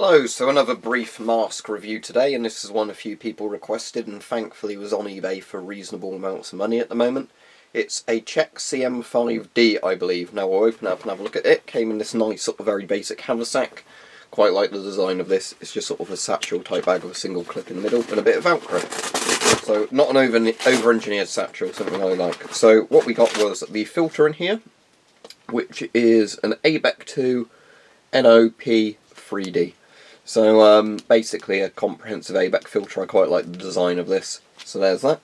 Hello, so another brief mask review today, and this is one a few people requested and thankfully was on eBay for reasonable amounts of money at the moment. It's a Czech CM-5D, I believe. Now we'll open it up and have a look at it. Came in this nice sort of very basic haversack. Quite like the design of this. It's just sort of a satchel type bag with a single clip in the middle and a bit of Velcro. So not an over-engineered satchel, something I like. So what we got was the filter in here, which is an ABEC 2 NOP 3D. So basically a comprehensive ABEC filter. I quite like the design of this. So there's that.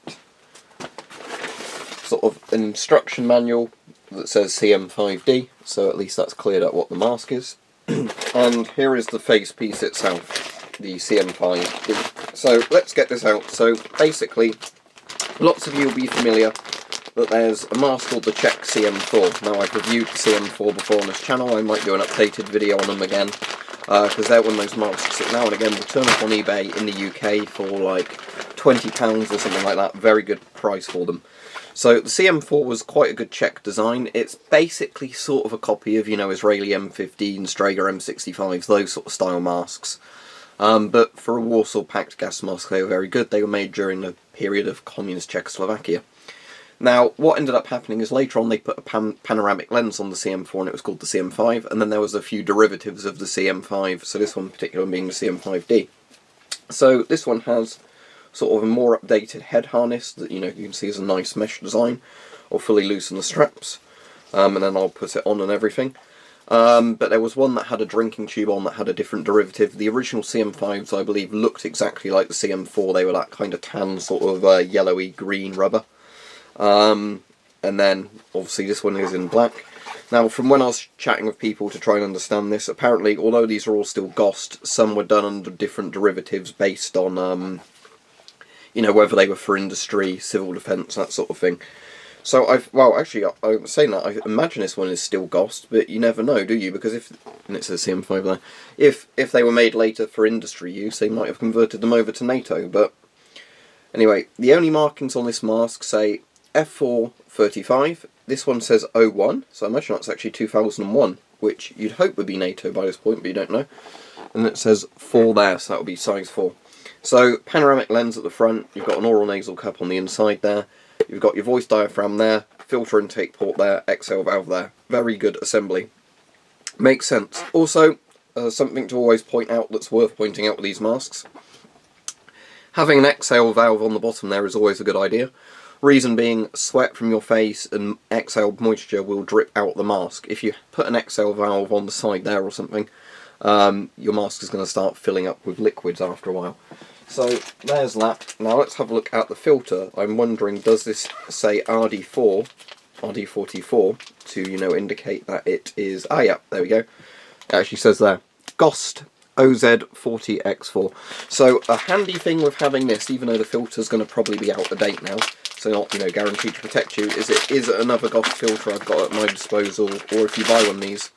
Sort of an instruction manual that says CM5D, so at least that's cleared up what the mask is. And here is the face piece itself, the CM5D. So let's get this out. So basically, lots of you will be familiar that there's a mask called the Czech CM-4. Now I've reviewed the CM-4 before on this channel. I might do an updated video on them again, because they're one of those masks that now and again will turn up on eBay in the UK for like £20 or something like that. Very good price for them. So the CM4 was quite a good Czech design. It's basically sort of a copy of, you know, Israeli M15, Strager M65s, those sort of style masks. But for a WARSAW PACT gas mask, they were very good. They were made during the period of communist Czechoslovakia. Now, what ended up happening is later on they put a panoramic lens on the CM4 and it was called the CM5, and then there was a few derivatives of the CM5, so this one in particular being the CM5D. So this one has sort of a more updated head harness that, you know, you can see is a nice mesh design. I'll fully loosen the straps, and then I'll put it on and everything. But there was one that had a drinking tube on that had a different derivative. The original CM5s, I believe, looked exactly like the CM4. They were that kind of tan, sort of yellowy green rubber. And then, obviously, this one is in black. Now, from when I was chatting with people to try and understand this, apparently, although these are all still GOST, some were done under different derivatives based on, you know, whether they were for industry, civil defence, that sort of thing. So I'm saying that, I imagine this one is still GOST, but you never know, do you? Because if, and it says CM5 there, if they were made later for industry use, they might have converted them over to NATO, but anyway, the only markings on this mask say F435, this one says 01, so I imagine that's actually 2001, which you'd hope would be NATO by this point, but you don't know. And it says 4 there, so that would be size 4. So, panoramic lens at the front, you've got an oral nasal cup on the inside there, you've got your voice diaphragm there, filter intake port there, exhale valve there. Very good assembly. Makes sense. Also, something to always point out that's worth pointing out with these masks. Having an exhale valve on the bottom there is always a good idea. Reason being, sweat from your face and exhaled moisture will drip out the mask. If you put an exhale valve on the side there or something, your mask is going to start filling up with liquids after a while. So there's that. Now let's have a look at the filter. I'm wondering, does this say RD4, RD44 to, you know, indicate that it is, yeah, there we go. It actually says there, GOST OZ40X4. So a handy thing with having this, even though the filter's going to probably be out of date now, so not, you know, guaranteed to protect you, is it is another GOST filter I've got at my disposal, or if you buy one of these,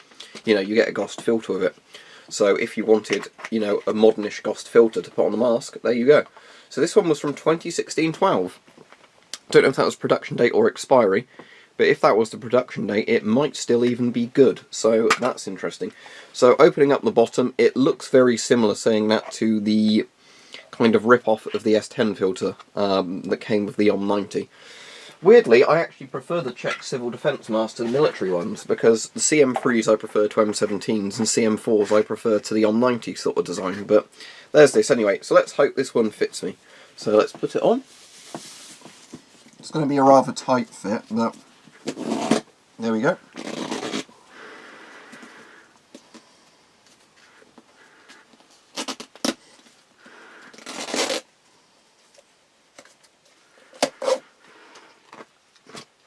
you know, you get a GOST filter with it. So if you wanted, you know, a modernish GOST filter to put on the mask, there you go. So this one was from 2016-12. Don't know if that was production date or expiry, but if that was the production date, it might still even be good. So that's interesting. So opening up the bottom, it looks very similar, saying that, to the kind of rip-off of the S10 filter that came with the OM90. Weirdly, I actually prefer the Czech civil defence mask to the military ones, because the CM3s I prefer to M17s, and CM4s I prefer to the OM90 sort of design, but there's this anyway. So let's hope this one fits me. So let's put it on. It's going to be a rather tight fit, but there we go.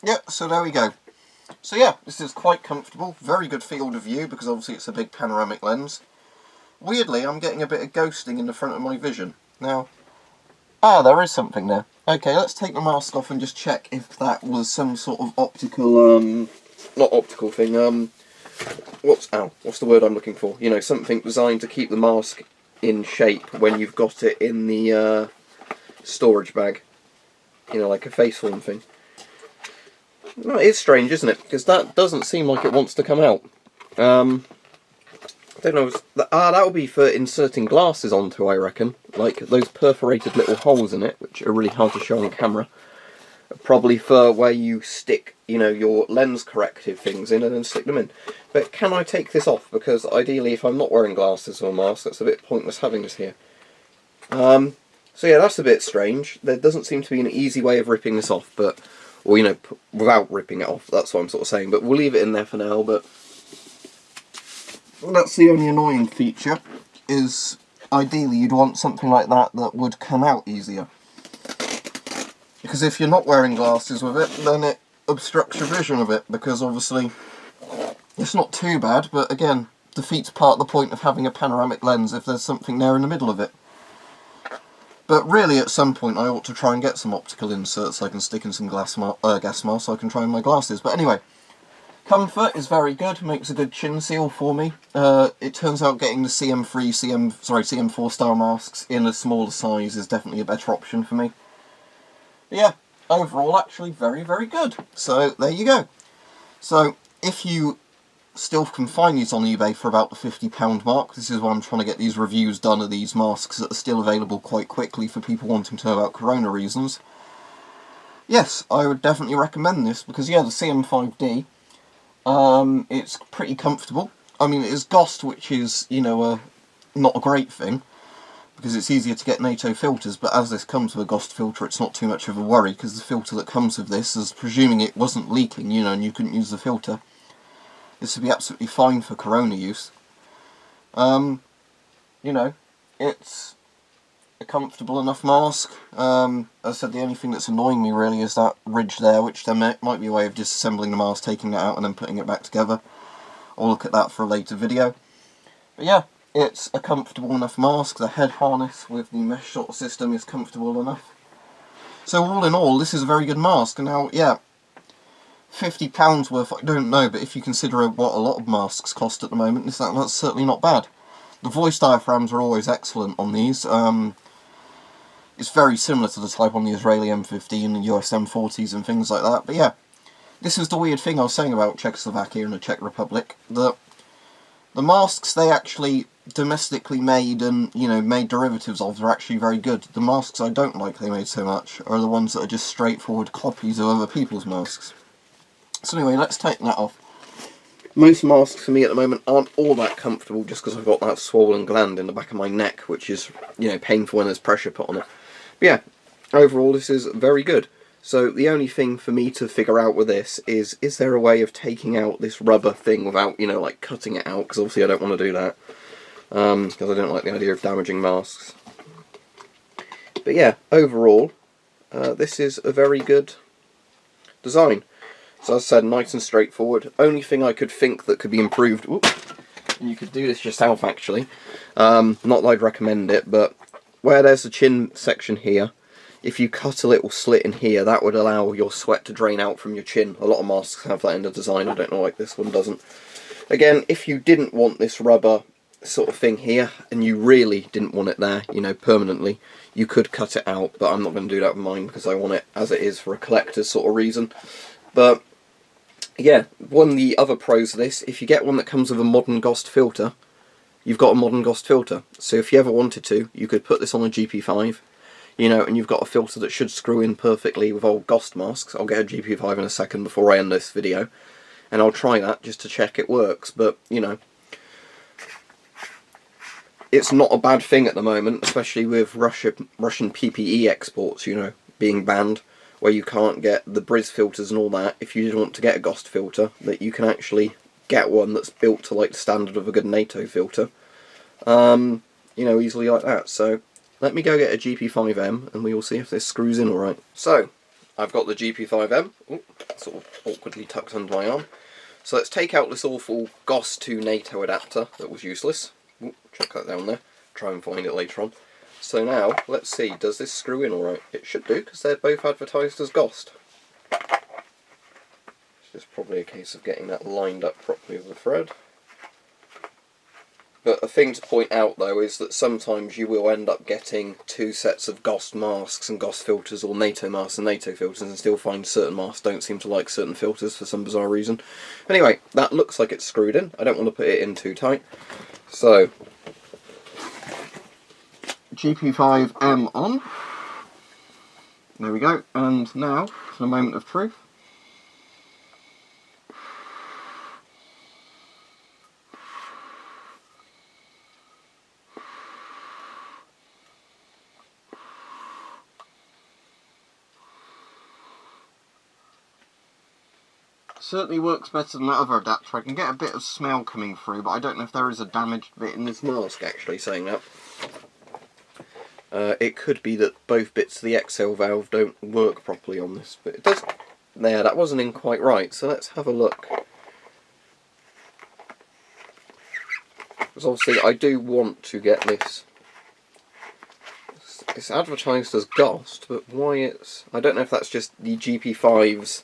Yeah, so there we go. So yeah, this is quite comfortable, very good field of view, because obviously it's a big panoramic lens. Weirdly, I'm getting a bit of ghosting in the front of my vision. Now, there is something there. Okay, let's take the mask off and just check if that was some sort of optical, not optical thing, what's the word I'm looking for? You know, something designed to keep the mask in shape when you've got it in the storage bag. You know, like a face form thing. No, it is strange, isn't it? Because that doesn't seem like it wants to come out. don't know. That would be for inserting glasses onto, I reckon. Like those perforated little holes in it, which are really hard to show on camera. Probably for where you stick, you know, your lens corrective things in and then stick them in. But can I take this off? Because ideally, if I'm not wearing glasses or a mask, that's a bit pointless having this here. So yeah, that's a bit strange. There doesn't seem to be an easy way of ripping this off, but, or you know, without ripping it off. That's what I'm sort of saying. But we'll leave it in there for now. But that's the only annoying feature. Is ideally you'd want something like that that would come out easier. Because if you're not wearing glasses with it, then it obstructs your vision a bit, because obviously it's not too bad, but again, defeats part of the point of having a panoramic lens if there's something there in the middle of it. But really, at some point, I ought to try and get some optical inserts so I can stick in some gas mask so I can try on my glasses. But anyway, comfort is very good, makes a good chin seal for me. It turns out getting the CM4 style masks in a smaller size is definitely a better option for me. But yeah, overall actually very, very good. So there you go. So if you still can find these on eBay for about the £50 mark, this is why I'm trying to get these reviews done of these masks that are still available quite quickly for people wanting to know about corona reasons. Yes, I would definitely recommend this, because yeah, the CM-5D, it's pretty comfortable. I mean, it is GOST, which is, you know, not a great thing, because it's easier to get NATO filters, but as this comes with a GOST filter, it's not too much of a worry, because the filter that comes with this is presuming it wasn't leaking, you know, and you couldn't use the filter. This would be absolutely fine for corona use. You know, it's a comfortable enough mask. As I said, the only thing that's annoying me really is that ridge there, which there might be a way of disassembling the mask, taking it out and then putting it back together. I'll look at that for a later video. But yeah, it's a comfortable enough mask. The head harness with the mesh sort of system is comfortable enough. So all in all, this is a very good mask. And now, yeah, £50 worth, I don't know, but if you consider what a lot of masks cost at the moment, that's certainly not bad. The voice diaphragms are always excellent on these. It's very similar to the type on the Israeli M50 and the US M40s and things like that. But yeah, this is the weird thing I was saying about Czechoslovakia and the Czech Republic. The masks they actually domestically made and, you know, made derivatives of are actually very good. The masks I don't like they made so much are the ones that are just straightforward copies of other people's masks. So anyway, let's take that off. Most masks for me at the moment aren't all that comfortable just because I've got that swollen gland in the back of my neck, which is, you know, painful when there's pressure put on it. But yeah, overall this is very good. So the only thing for me to figure out with this is there a way of taking out this rubber thing without, you know, like cutting it out, because obviously I don't want to do that. Because I don't like the idea of damaging masks. But yeah, overall, this is a very good design. So as I said, nice and straightforward. Only thing I could think that could be improved, and you could do this yourself actually, not that I'd recommend it, but where there's the chin section here, if you cut a little slit in here, that would allow your sweat to drain out from your chin. A lot of masks have that in the design, I don't know why this one doesn't. Again, if you didn't want this rubber sort of thing here, and you really didn't want it there, you know, permanently, you could cut it out, but I'm not going to do that with mine because I want it as it is for a collector's sort of reason. But yeah, one of the other pros of this, if you get one that comes with a modern GOST filter, you've got a modern GOST filter. So if you ever wanted to, you could put this on a GP5, you know, and you've got a filter that should screw in perfectly with old GOST masks. I'll get a GP5 in a second before I end this video, and I'll try that just to check it works. But, you know, it's not a bad thing at the moment, especially with Russian PPE exports, you know, being banned, where you can't get the Briz filters and all that. If you did want to get a GOST filter, that you can actually get one that's built to like the standard of a good NATO filter, you know, easily like that. So let me go get a GP5M and we will see if this screws in alright. So I've got the GP5M, sort of awkwardly tucked under my arm. So let's take out this awful GOST to NATO adapter that was useless. Chuck that down there, try and find it later on. So now, let's see, does this screw in alright? It should do, because they're both advertised as GOST. It's just probably a case of getting that lined up properly with the thread. But a thing to point out though is that sometimes you will end up getting two sets of GOST masks and GOST filters, or NATO masks and NATO filters, and still find certain masks don't seem to like certain filters for some bizarre reason. Anyway, that looks like it's screwed in. I don't want to put it in too tight. So, GP5M on. There we go. And now, for the moment of truth. Certainly works better than that other adapter. I can get a bit of smell coming through, but I don't know if there is a damaged bit in this mask actually saying that. It could be that both bits of the exhale valve don't work properly on this, but it does. There, that wasn't in quite right, so let's have a look. Because obviously I do want to get this. It's advertised as GOST, but why it's... I don't know if that's just the GP5's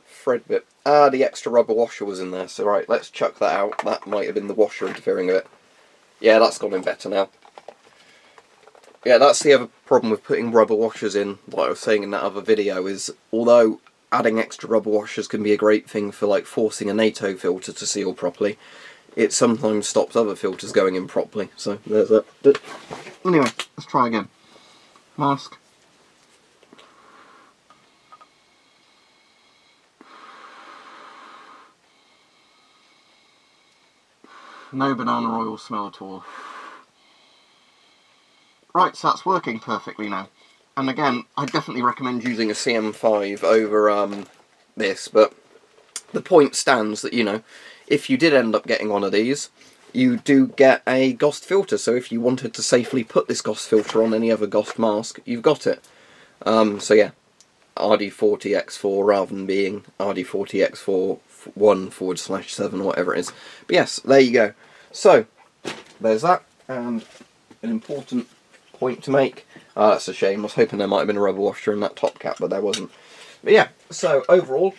thread bit. Ah, the extra rubber washer was in there, so right, let's chuck that out. That might have been the washer interfering a bit. Yeah, that's gone in better now. Yeah, that's the other problem with putting rubber washers in, like I was saying in that other video, is although adding extra rubber washers can be a great thing for like forcing a NATO filter to seal properly, it sometimes stops other filters going in properly, so there's that. Anyway, let's try again. Mask. No banana oil smell at all. Right, so that's working perfectly now. And again, I definitely recommend using a CM5 over this, but the point stands that, you know, if you did end up getting one of these, you do get a GOST filter, so if you wanted to safely put this GOST filter on any other GOST mask, you've got it. So yeah, RD40X4 rather than being RD40X4 1/7 or whatever it is. But yes, there you go. So, there's that, and an important point to make. That's a shame. I was hoping there might have been a rubber washer in that top cap, but there wasn't. But yeah, so overall,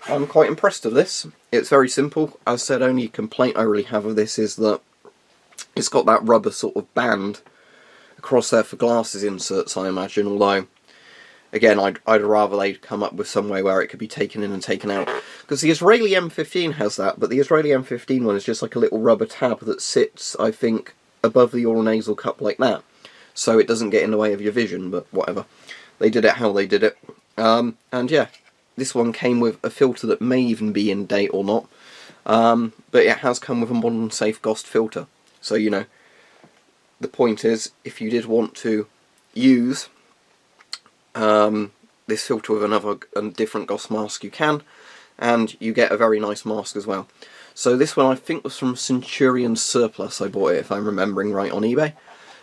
I'm quite impressed with this. It's very simple. As I said, only complaint I really have of this is that it's got that rubber sort of band across there for glasses inserts, I imagine, although again, I'd rather they'd come up with some way where it could be taken in and taken out. Because the Israeli M15 has that, but the Israeli M15 one is just like a little rubber tab that sits, I think, above the oral nasal cup like that. So it doesn't get in the way of your vision, but whatever. They did it how they did it. And yeah, this one came with a filter that may even be in date or not. But it has come with a modern safe GOST filter. So, you know, the point is, if you did want to use this filter with a different GOST mask, you can, and you get a very nice mask as well. So this one I think was from Centurion Surplus. I bought it, if I'm remembering right, on eBay.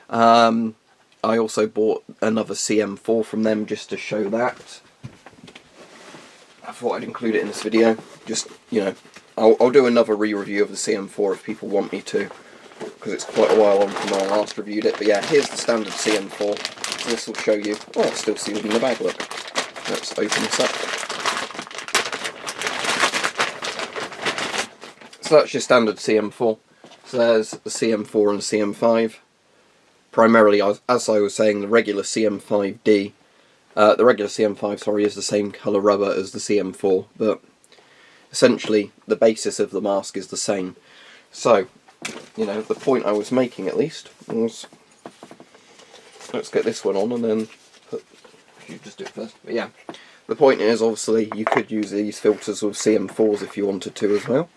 I also bought another CM4 from them just to show that. I thought I'd include it in this video. Just, you know, I'll do another re-review of the CM4 if people want me to, because it's quite a while on from when I last reviewed it. But yeah, here's the standard CM4. This will show you. Oh, it's still sealed in the bag, look. Let's open this up. So that's your standard CM4. So there's the CM4 and CM5. Primarily, as I was saying, the regular CM5D, the regular CM5, sorry, is the same colour rubber as the CM4, but essentially the basis of the mask is the same. So, you know, the point I was making at least was, let's get this one on and then you just do it first. But yeah, the point is, obviously, you could use these filters with CM4s if you wanted to as well.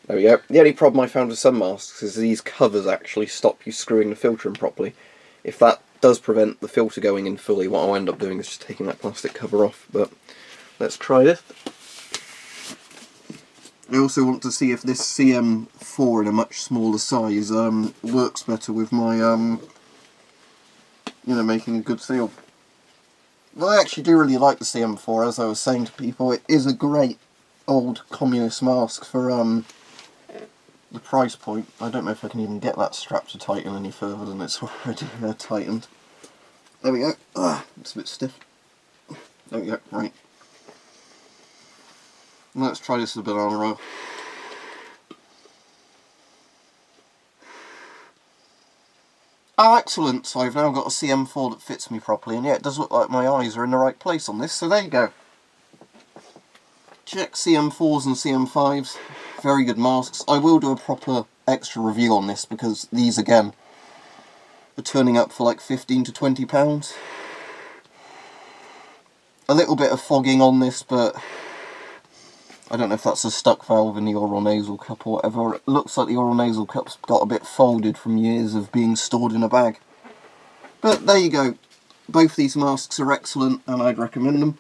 There we go. The only problem I found with some masks is these covers actually stop you screwing the filter in properly. If that does prevent the filter going in fully, what I'll end up doing is just taking that plastic cover off. But let's try this. I also want to see if this CM4 in a much smaller size works better with my, you know, making a good seal. Well, I actually do really like the CM4, as I was saying to people. It is a great old communist mask for the price point. I don't know if I can even get that strap to tighten any further than it's already tightened. There we go. It's a bit stiff. There we go, right. Let's try this with a banana oil. Oh, excellent! So I've now got a CM4 that fits me properly, and yeah, it does look like my eyes are in the right place on this, so there you go. Czech CM4s and CM5s very good masks. I will do a proper extra review on this because these again are turning up for like £15 to £20. A little bit of fogging on this, but I don't know if that's a stuck valve in the oral nasal cup or whatever. It looks like the oral nasal cup's got a bit folded from years of being stored in a bag. But there you go. Both these masks are excellent and I'd recommend them.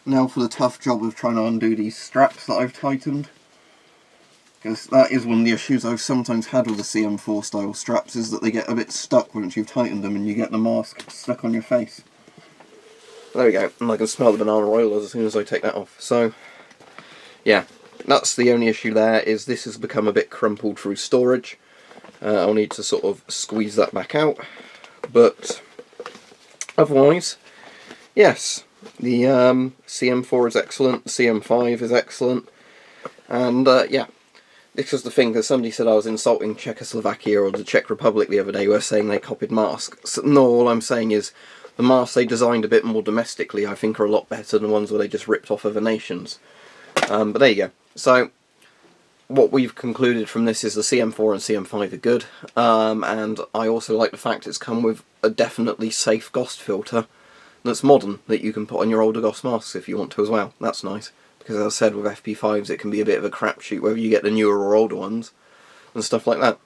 Now for the tough job of trying to undo these straps that I've tightened. Because that is one of the issues I've sometimes had with the CM4 style straps, is that they get a bit stuck once you've tightened them and you get the mask stuck on your face. There we go, and I can smell the banana oil as soon as I take that off. So, yeah, that's the only issue there, is this has become a bit crumpled through storage. I'll need to sort of squeeze that back out. But otherwise, yes, the CM4 is excellent, the CM5 is excellent, and yeah, this was the thing, because somebody said I was insulting Czechoslovakia or the Czech Republic the other day, were saying they copied masks. So, no, all I'm saying is the masks they designed a bit more domestically I think are a lot better than the ones where they just ripped off other nations. But there you go. So what we've concluded from this is the CM4 and CM5 are good, and I also like the fact it's come with a definitely safe GOST filter that's modern, that you can put on your older GOST masks if you want to as well. That's nice, because as I said, with FP5s it can be a bit of a crapshoot whether you get the newer or older ones and stuff like that.